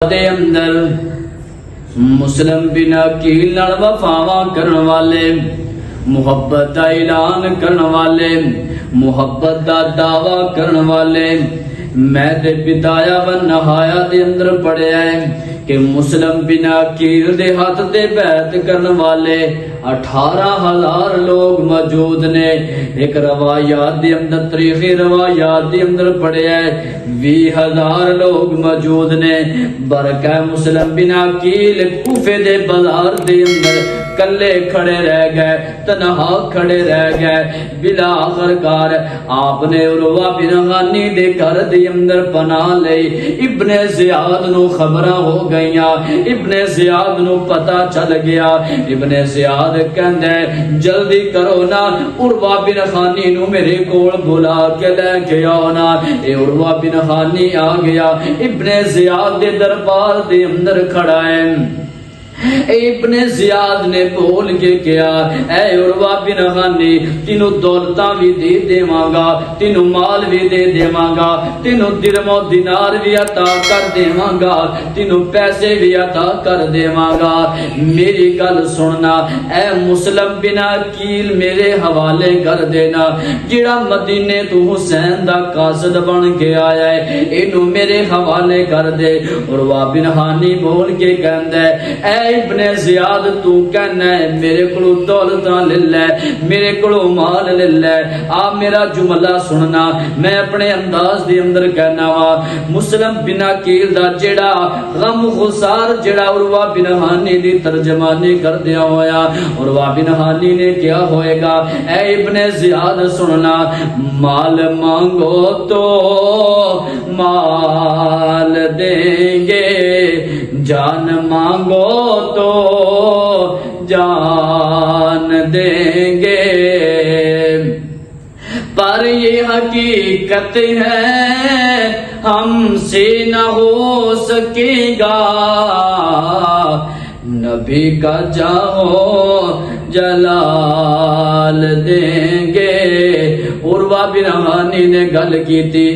دے اندر مسلم بن عقیل نال وفاواں کرن والے، محبت دا اعلان کرن والے، محبت دا دعویٰ کرن والے، میں تے بدایا و نہایا دے اندر پڑھیا ہے کہ مسلم بن عقیل دے ہاتھ تے بیعت کرن والے 18,000 لوگ موجود نے۔ ایک روایات دے اندر، تاریخی روایات دے اندر پڑھیا ہے 20,000 لوگ موجود نے۔ برکہ مسلم بن عقیل کوفے دے بازار دے اندر کلے کھڑے رہ گئے، تنہا کھڑے رہ گئے۔ بلا آخرکار آپ نے عروہ بن غانی دے گھر دے اندر پناہ لئی۔ ابن زیاد نو خبراں ہو گئیاں، ابن زیاد نو پتہ چل گیا۔ ابن زیاد کہندا ہے جلدی کرو نا، عروہ بن غانی نو میرے کول بلا کے لے کے آؤ نا۔ اے عروہ بن غانی آ گیا، ابن زیاد دے دربار دے اندر کھڑا ہے۔ ابن زیاد نے بول کے کیا، اے عروہ بن غانی، تینوں دولتاں بھی دے دیواں گا، تینوں مال بھی دے دیواں گا، تینوں درم و دینار بھی عطا کر دیواں گا، تینوں پیسے بھی عطا کر دیواں گا۔ میری گل سننا، اے مسلم بن عقیل میرے حوالے کر دینا، جڑا مدینے تو حسین دا قاصد بن کے آیا ہے اینو میرے حوالے کر دے۔ عروہ بن غانی بول کے کہندا ہے، اے ابن زیاد تو کہنا ہے میرے کلو دولتاں لے لے، میرے کلو مال لے لے۔ آ میرا جملہ سننا، میں اپنے انداز دے اندر کہنا وا۔ مسلم بن عقیل دا جڑا غم خسار جڑا عروہ بن غانی دی ترجمانی کر دیا ہویا، عروہ بن غانی نے کیا ہوئے گا، اے ابن زیاد سننا، مال مانگو تو مال دیں گے، جان مانگو تو جان دیں گے، پر یہ حقیقت ہے ہم سے نہ ہو سکے گا، نبی کا جاؤ جلال دیں گے۔ عروہ بن غانی نے گل کی تھی